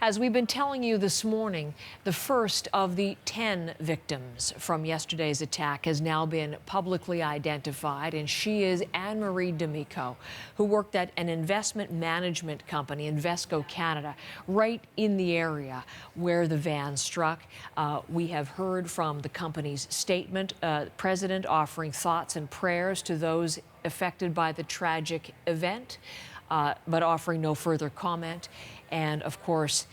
As we've been telling you this morning, the first of the 10 victims from yesterday's attack has now been publicly identified, and she is Anne-Marie D'Amico, who worked at an investment management company, Invesco Canada, right in the area where the van struck. We have heard from the company's statement, president offering thoughts and prayers to those affected by the tragic event, but offering no further comment. And of course,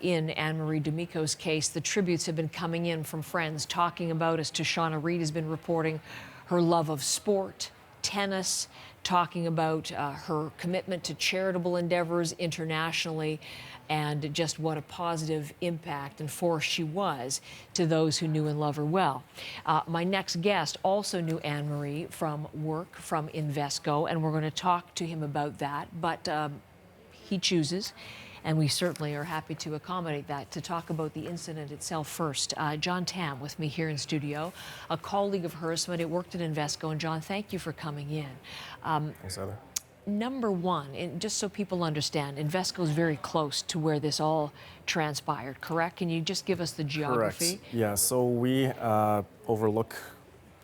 in Anne-Marie D'Amico's case, the tributes have been coming in from friends talking about, as Tashana Reid has been reporting, her love of sport, tennis, talking about her commitment to charitable endeavors internationally, and just what a positive impact and force she was to those who knew and love her well. My next guest also knew Anne-Marie from work, from Invesco, and we're going to talk to him about that, but he chooses, and we certainly are happy to accommodate that, to talk about the incident itself first. Jon Tam with me here in studio, a colleague of hers, somebody who worked at Invesco. And Jon, thank you for coming in. Thanks, Heather. Number one, and just so people understand, Invesco is very close to where this all transpired, correct? Can you just give us the geography? Correct. Yeah, so we overlook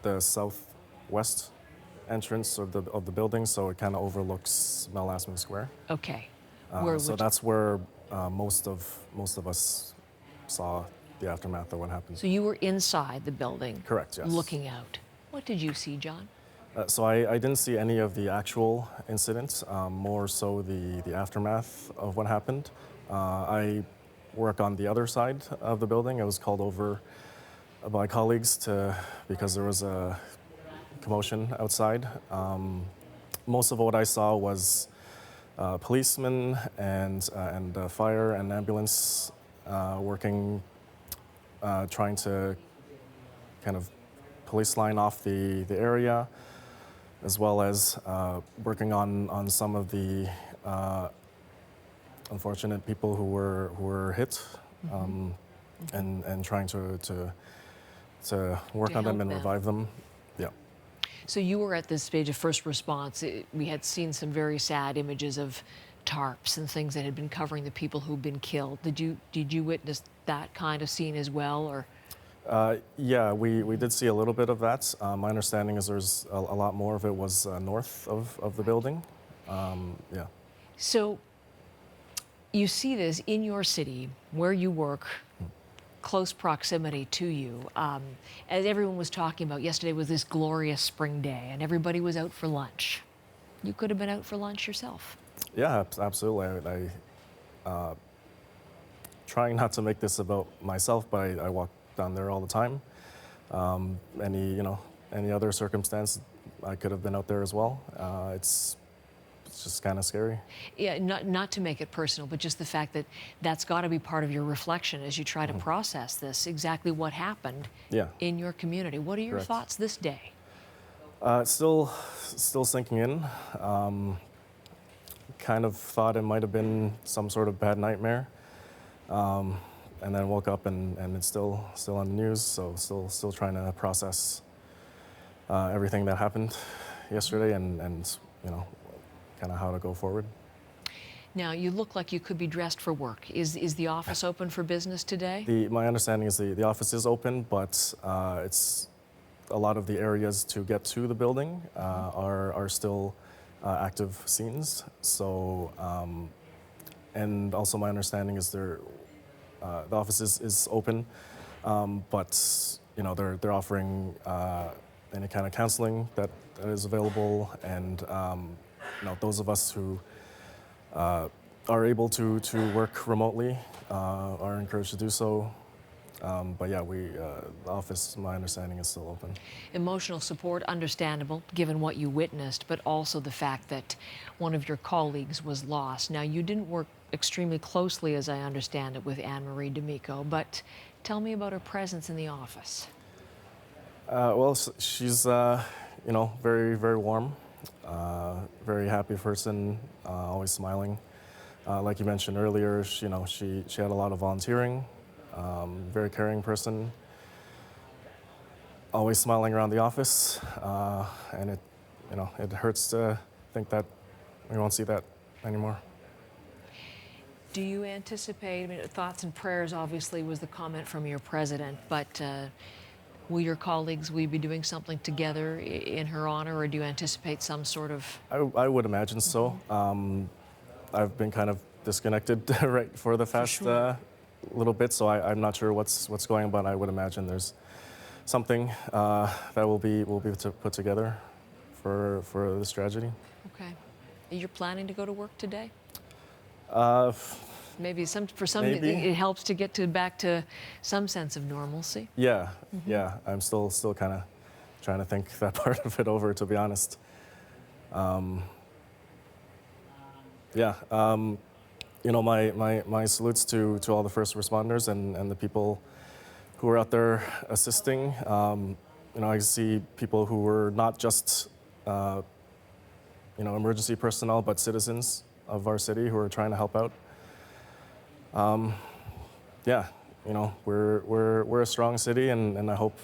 the southwest entrance of the building, so it kind of overlooks Melasma Square. Okay. So that's where most of us saw the aftermath of what happened. So you were inside the building? Correct, yes. Looking out. What did you see, Jon? So I didn't see any of the actual incidents, more so the aftermath of what happened. I work on the other side of the building. I was called over by colleagues because there was a commotion outside. Most of what I saw was policemen and fire and ambulance working, trying to kind of police line off the area, as well as working on some of the unfortunate people who were hit, and trying to work on them and revive them. Yeah. So you were at this stage of first response. We had seen some very sad images of tarps and things that had been covering the people who'd been killed. Did you witness that kind of scene as well, or? Yeah, we did see a little bit of that. My understanding is there's a lot more of it was north of the building. Yeah. So you see this in your city, where you work, close proximity to you. As everyone was talking about, yesterday was this glorious spring day, and everybody was out for lunch. You could have been out for lunch yourself. Yeah, absolutely. I trying not to make this about myself, but I walk down there all the time. Any other circumstance, I could have been out there as well. It's just kind of scary. Yeah, not to make it personal, but just the fact that that's got to be part of your reflection as you try to process this, exactly what happened in your community. What are your thoughts this day? Still sinking in. Kind of thought it might have been some sort of bad nightmare. And then woke up and it's still on the news, so still trying to process everything that happened yesterday and kind of how to go forward. Now, you look like you could be dressed for work. Is the office open for business today? My understanding is the office is open, but it's a lot of the areas to get to the building are still active scenes. So, and also my understanding is the office is open, but they're offering any kind of counseling that is available, and those of us who are able to work remotely are encouraged to do so. But yeah, the office, my understanding, is still open. Emotional support, understandable, given what you witnessed, but also the fact that one of your colleagues was lost. Now, you didn't work extremely closely, as I understand it, with Anne-Marie D'Amico, but tell me about her presence in the office. Well, she's, very, very warm, very happy person, always smiling. Like you mentioned earlier, she had a lot of volunteering. Very caring person, always smiling around the office, and it hurts to think that we won't see that anymore. Do you anticipate, I mean, thoughts and prayers obviously was the comment from your president, but will your colleagues, will you be doing something together in her honor, or do you anticipate some sort of... I would imagine so. I've been kind of disconnected right for the past sure. little bit, so I'm not sure what's going on, but I would imagine there's something that will be put together for this tragedy. Okay. You're planning to go to work today? Maybe for some maybe. it helps to get back to some sense of normalcy. Yeah, yeah. I'm still kind of trying to think that part of it over, to be honest. Yeah. You know, my salutes to all the first responders and the people who are out there assisting. You know, I see people who were not just you know, emergency personnel, but citizens of our city who are trying to help out. Yeah, you know, we're a strong city, and I hope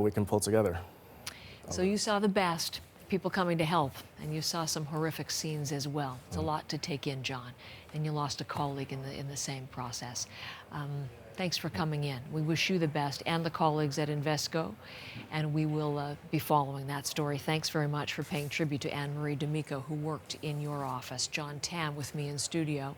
we can pull together. So you saw the best, people coming to help, and you saw some horrific scenes as well. It's a lot to take in, Jon, and you lost a colleague in the same process. Thanks for coming in. We wish you the best and the colleagues at Invesco, and we will be following that story. Thanks very much for paying tribute to Anne-Marie D'Amico, who worked in your office. Jon Tam with me in studio.